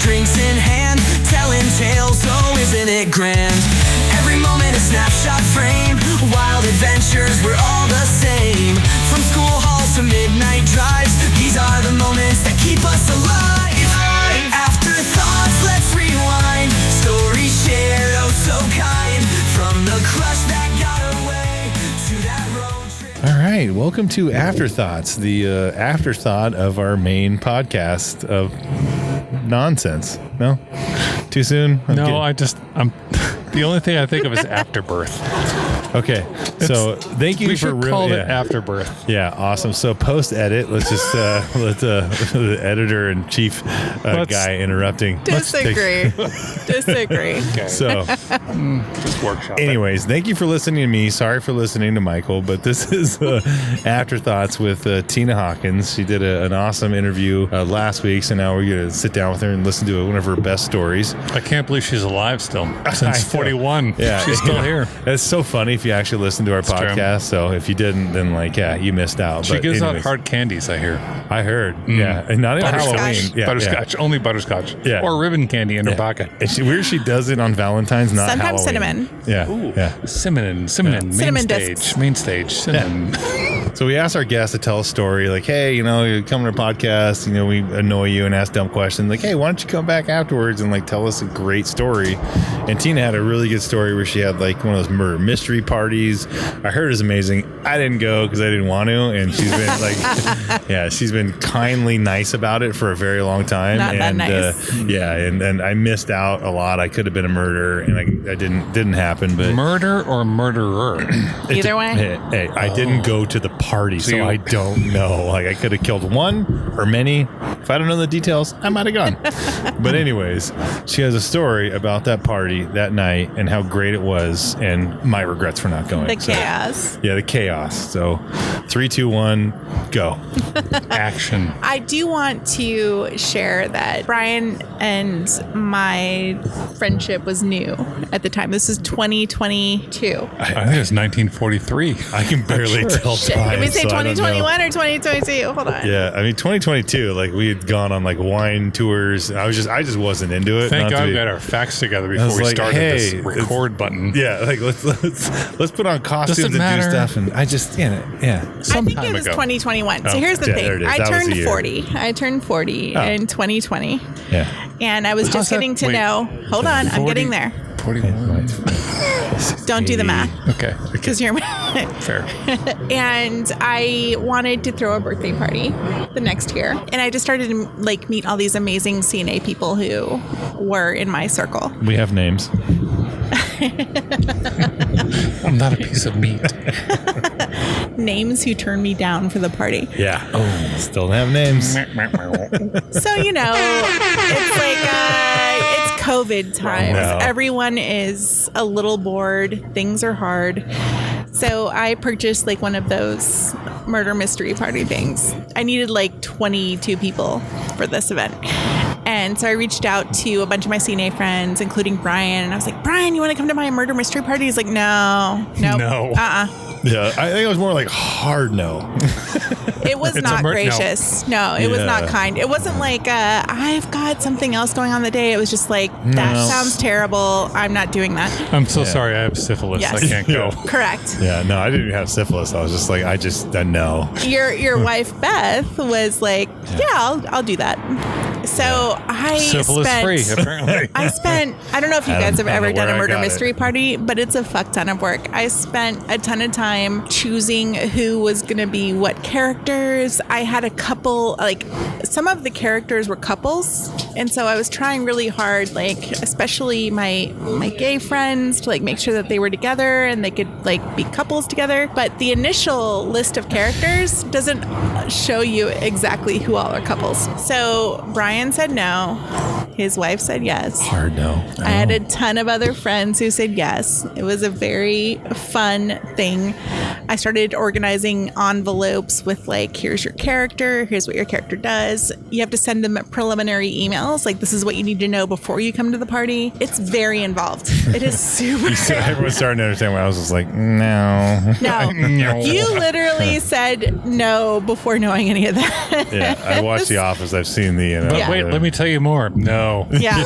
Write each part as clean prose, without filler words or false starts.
drinks in hand, telling tales, oh isn't it grand? Every moment a snapshot frame, wild adventures, we're all the same. From school halls to midnight drives, these are the moments that keep us alive. Afterthoughts, let's rewind, stories shared, oh so kind. From the crush that got away to that road trip. All right, welcome to Afterthoughts, the afterthought of our main podcast of nonsense. No? Too soon? I'm the only thing I think of is afterbirth. Okay, so thank you we for should call it afterbirth. Yeah, awesome. So post edit, let's just let the editor and chief guy interrupting. Disagree. Disagree. Okay. So Just workshop. anyways, thank you for listening to me. Sorry for listening to Michael, but this is Afterthoughts with Tina Hawkins. She did an awesome interview last week, so now we're going to sit down with her and listen to one of her best stories. I can't believe she's alive still. Since 41. Yeah, She's still here. It's so funny if you actually listen to our It's true. podcast. So if you didn't, then you missed out. She But gives out anyways, hard candies, I hear. I heard. Yeah, and not even Butterscotch. Halloween. Yeah, Butterscotch. Only butterscotch. Yeah. Or ribbon candy in her pocket. And she does it on Valentine's, not Sometimes Halloween. cinnamon. Yeah. Ooh. Yeah. Cinnamon. Cinnamon Main stage. Cinnamon. So we asked our guests to tell a story, like, hey, you come to our podcast, we annoy you and ask dumb questions, like, hey, why don't you come back afterwards and tell us a great story? And Tina had a really good story where she had one of those murder mystery parties. I heard it was amazing. I didn't go because I didn't want to, and she's been she's been kindly nice about it for a very long time. Not that nice. And I missed out a lot. I could have been a murderer, and I didn't happen. But Murder or murderer? Either way. Hey, I didn't go to the party, so I don't know. I could have killed one or many. If I don't know the details, I might have gone. But anyways, she has a story about that party that night and how great it was, and my regrets for not going. The chaos. Yeah, the chaos. So 3, 2, 1, go. Action. I do want to share that Brian and my friendship was new at the time. This is 2022. I think it was 1943. I can barely tell Shit, time. did we say so I don't know. 2021 or 2022? Hold on. Yeah, 2022. We had gone on wine tours. I just wasn't into it. Thank Not to God be- we got our facts together I before was we like, started this hey, record button. Yeah, let's put on costumes and do matter. stuff, and I just I think time it was ago. 2021. So Oh, here's the yeah, there it thing. is. I That was the turned year. 40. I turned 40 in 2020. Yeah. And I was just that? getting to Wait. know. Hold on. I'm 40? getting there. 41. Don't do the math. Okay. Because you're. Fair. And I wanted to throw a birthday party the next year. And I just started to meet all these amazing CNA people who were in my circle. We have names. I'm not a piece of meat. Names who turned me down for the party. Yeah. Oh, still have names. So, it's it's COVID times. No. Everyone is a little bored. Things are hard. So I purchased one of those murder mystery party things. I needed 22 people for this event. And so I reached out to a bunch of my CNA friends, including Brian. And I was like, Brian, you want to come to my murder mystery party? He's like, no. No. Yeah, I think it was more hard no. It was not gracious. No, it was not kind. It wasn't I've got something else going on the day. It was just that sounds terrible. I'm not doing that. I'm so sorry. I have syphilis. Yes. I can't go. Correct. Yeah, no, I didn't even have syphilis. I was just no. Your wife Beth was like, yeah, I'll do that. So I Syphilis spent free, apparently. I don't know if you guys have I don't ever know done where a I murder got mystery it. party, but it's a fuck ton of work. I spent a ton of time choosing who was going to be what characters. I had a couple, some of the characters were couples, and so I was trying really hard, especially my gay friends, to make sure that they were together and they could be couples together. But the initial list of characters doesn't show you exactly who all are couples. So Brian said no. His wife said yes. Hard no. I had a ton of other friends who said yes. It was a very fun thing. I started organizing envelopes with here's your character, here's what your character does. You have to send them preliminary emails emails. Like, this is what you need to know before you come to the party. It's very involved. It is super. Everyone's starting to understand why I was just like, no. No. You literally said no before knowing any of that. Yeah, I watched The Office. I've seen the. But Yeah. wait, let me tell you more. No. Yeah.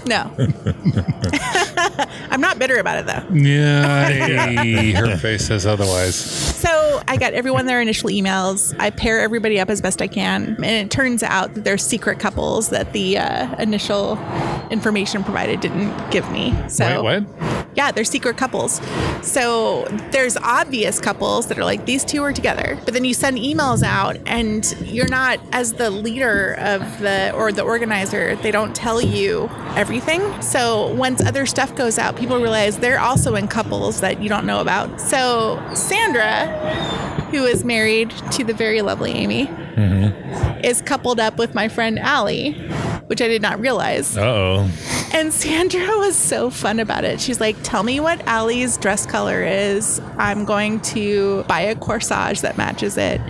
No. I'm not bitter about it, though. Yeah. Hey, her face says otherwise. So I got everyone their initial emails. I pair everybody up as best I can. And it turns out that there's secret couples that the initial information provided didn't give me. So, Wait, what? Yeah, they're secret couples. So there's obvious couples that are like, these two are together. But then you send emails out and you're not, as the leader of the organizer, they don't tell you everything. So once other stuff goes out, people realize they're also in couples that you don't know about. So Sandra, who is married to the very lovely Amy, is coupled up with my friend Allie, which I did not realize. Uh-oh. And Sandra was so fun about it. She's like, tell me what Allie's dress color is. I'm going to buy a corsage that matches it.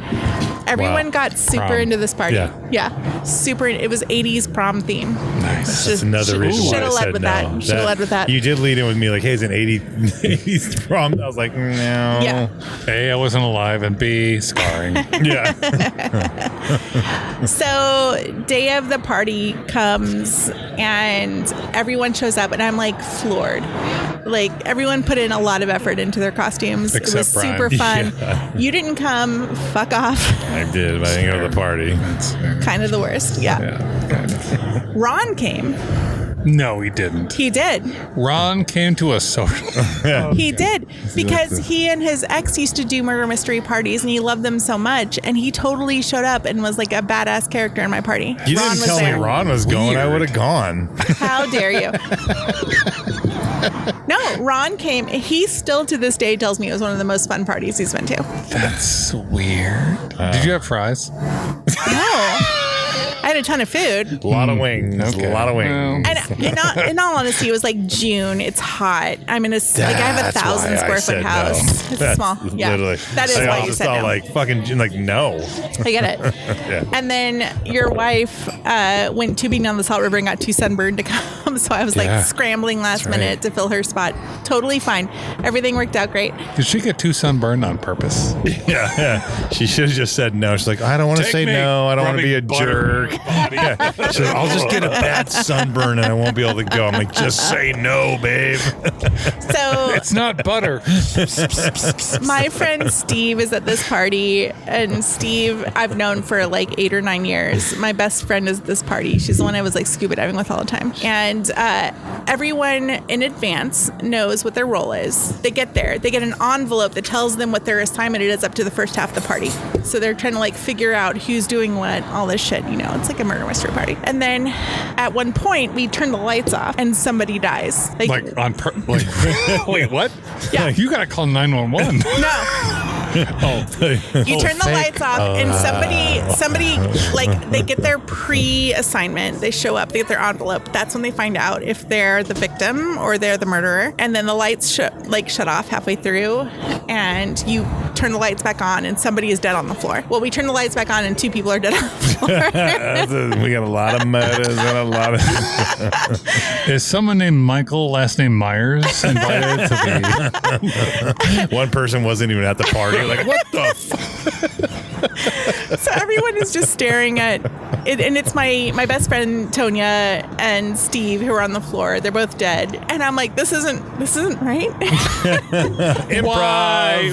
Everyone got super Prom. into this party. Yeah. Super. It was 80s prom theme. Nice. That's another reason why Should I have led said with no. that. Should have led with that. You did lead in with me like, hey, it's an 80s prom. I was like, no. Yeah. A, I wasn't alive, and B, scarring. Yeah. So day of the party comes and everyone shows up and I'm like floored. Like everyone put in a lot of effort into their costumes. Except it was Brian. super fun. Yeah. You didn't come. Fuck off. I did, but I didn't go to the party. Kind of the worst. Yeah. Kind of. Ron came. No, he didn't. He did. Ron came to a social. He did. Because he and his ex used to do murder mystery parties and he loved them so much. And he totally showed up and was like a badass character in my party. You Ron didn't was tell there. me Ron was going. I Weird. would have gone. How dare you? No, Ron came. He still to this day tells me it was one of the most fun parties he's been to. That's weird. Did you have fries? No. I had a ton of food. A lot of wings. Okay. A lot of wings. And in all honesty, it was like June. It's hot. I'm in a like I have a That's 1,000 why I square said foot house. no. It's That's small. Yeah, literally. that is I why you just said thought no. like fucking like no. I get it. Yeah. And then your wife went tubing down the Salt River and got too sunburned to come. So I was Yeah. like scrambling last minute to fill her spot. Totally fine. Everything worked out great. Did she get too sunburned on purpose? Yeah. She should have just said no. She's like, I don't want to Take say me. no. I don't want to be a Rubbing butter jerk. Yeah. She's like, I'll just get a bad sunburn and I won't be able to go. I'm like, just say no, babe. So It's not butter. my friend Steve is at this party, and Steve I've known for like 8 or 9 years. My best friend is at this party. She's the one I was like scuba diving with all the time. And everyone in advance knows what their role is. They get there. They get an envelope that tells them what their assignment is up to the first half of the party. So they're trying to like figure out who's doing what, all this shit, you know. It's like a murder mystery party. And then at one point we turn the lights off and somebody dies. Like on like, wait, what? Yeah. You gotta call 911. No. You turn the lights off and somebody like they get their pre-assignment. They show up, they get their envelope. That's when they find out if they're the victim or they're the murderer. And then the lights shut off halfway through and you turn the lights back on and somebody is dead on the floor. Well, we turn the lights back on and 2 people are dead on the floor. We got a lot of murders and a lot of. Is someone named Michael, last name Myers, invited to the? One person wasn't even at the party. Like, what the fuck? So everyone is just staring at it, and it's my best friend Tonya and Steve who are on the floor. They're both dead, and I'm like, this isn't right. Why?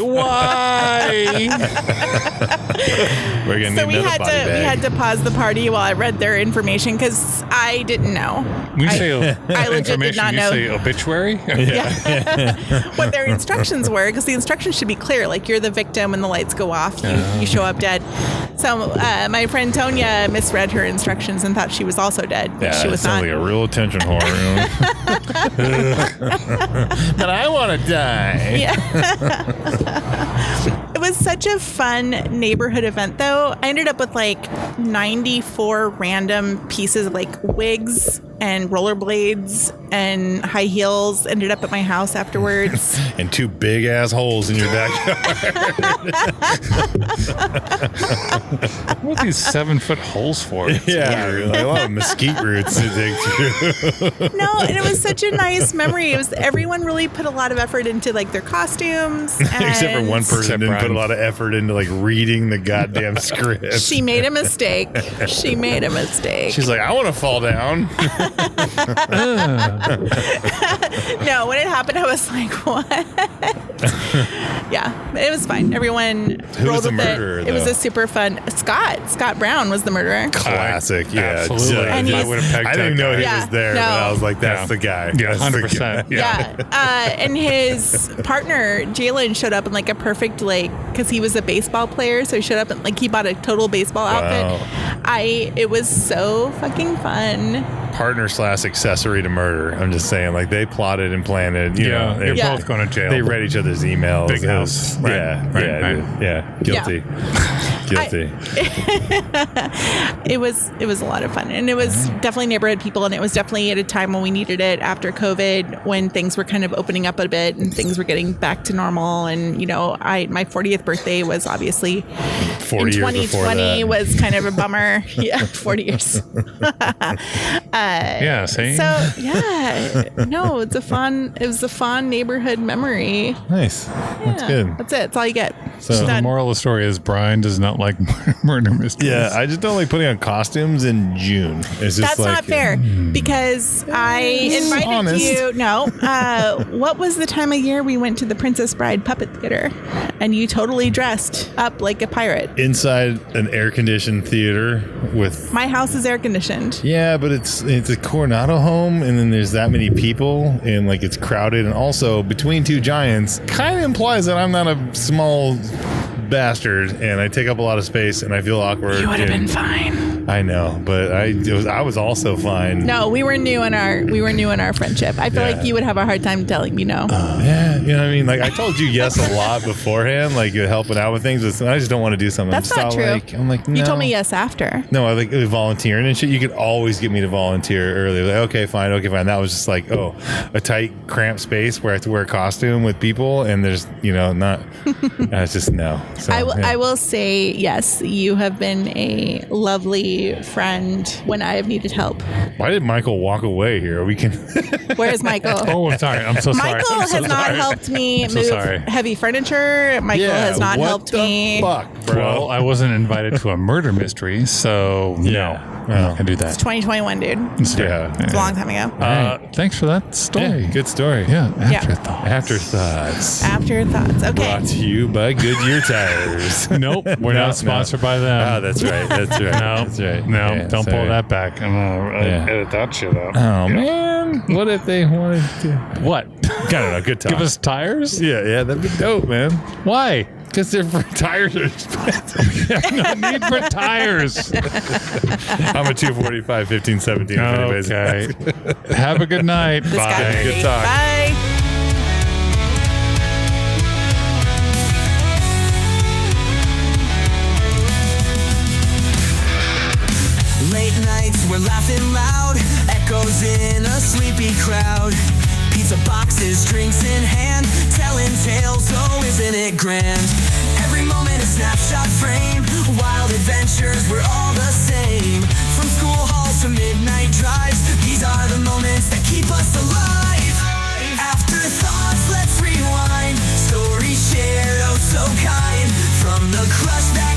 We're getting So we another had body bag. had to pause the party while I read their information because I didn't know. When you say I legit did information, not you know. say obituary? What their instructions were, because the instructions should be clear, like you're the victim when the lights go off, you show up dead. So my friend Tonya misread her instructions and thought she was also dead, but she was sounds not. like a real attention whore. But I want to die. It was such a fun neighborhood event, though. I ended up with like 94 random pieces of like wigs and rollerblades and high heels. Ended up at my house afterwards. And 2 big ass holes in your backyard. What are these 7-foot holes for? Yeah, like a lot of mesquite roots to dig through. No, and it was such a nice memory. It was everyone really put a lot of effort into like their costumes. Except for one person Except didn't put a Brian. lot of effort into like reading the goddamn script. She made a mistake. She made a mistake. She's like, I want to fall down. No, when it happened, I was like, what? Yeah, it was fine. Everyone Who rolled was the with murderer, it. It was though? a super fun. Scott Brown was the murderer. Classic, yeah. Absolutely. And I he's- would have pegged I didn't that know he guy. Yeah, was there, no. but I was like, that's Yeah. the guy. Yeah, That's the 100%. guy. Yeah. And his partner, Jalen, showed up in like a perfect, like, because he was a baseball player. So he showed up in like, he bought a total baseball outfit. It was so fucking fun. Partner / accessory to murder. I'm just saying, like, they plotted and planned. You know, They're Yeah. both going to jail. They read each other's emails. Big It house. was- Right, Yeah, right, yeah, right. yeah. Guilty. Guilty. It was a lot of fun, and it was definitely neighborhood people, and it was definitely at a time when we needed it after COVID, when things were kind of opening up a bit and things were getting back to normal. And you know, my 40th birthday was obviously 40 in years before 2020 that. was kind of a bummer. Yeah, 40 years. Yeah, see? So yeah, no, it was a fun neighborhood memory. Nice. That's Yeah, good. That's it. That's all you get. So So the Done. moral of the story is Brian does not like murder mysteries. Yeah, I just don't like putting on costumes in June. It's just That's like, not fair because I invited honest. you. No, what was the time of year we went to the Princess Bride puppet theater, and you totally dressed up like a pirate? Inside an air-conditioned theater with... My house is air conditioned. Yeah, but it's a Coronado home, and then there's that many people, and like it's crowded, and also between 2 giants kind of implies that I'm not a small bastard, and I take up a lot of space, and I feel awkward. You would have been and- fine. I know, but I was also fine. No, we were new in our friendship. I feel Yeah. like you would have a hard time telling me no. Yeah, you know what I mean? Like, I told you yes a lot beforehand, like you're helping out with things, but I just don't want to do something. That's I'm not just true. I'm like, no. You told me yes after. No, I like volunteering and shit. You could always get me to volunteer early. Like, okay, fine. That was just like, a tight, cramped space where I have to wear a costume with people, and there's, not. It's just no. So, I will say yes. You have been a lovely friend when I have needed help. Why did Michael walk away here? We can. Where's Michael? Oh, I'm sorry. I'm so sorry. Michael I'm so has not sorry. helped me so move sorry. heavy furniture. Michael has not what helped the me. Fuck, bro. Well, I wasn't invited to a murder mystery, so no, I'm not gonna do that. 2021, dude. It's fair. Yeah. It's a long time ago. Thanks for that story. Yeah, good story. Yeah, Yeah. afterthoughts. Afterthoughts. Afterthoughts. Okay. Brought to you by Goodyear Tires. Nope, we're No, not sponsored by them. Oh, that's right. That's right. No, That's right. no, Yeah, don't sorry. pull that back. I'm gonna Yeah. edit that shit out. Oh, man. What if they wanted to? What? I don't know. Good talk. Give us tires? Yeah, that'd be dope, man. Why? Because they're for tires are expensive. No need for tires. I'm a 245, 15, 17. if anybody's Okay. asking. Have a good night. This guy Bye. Good talk. Bye. Late nights, we're laughing loud, echoes in a sleepy crowd. Pizza boxes, drinks in hand, telling tales, oh isn't it grand? Every moment a snapshot frame, wild adventures, we're all the same. From school halls to midnight drives, these are the moments that keep us alive. Afterthoughts, let's rewind, stories shared, oh so kind. From the crush that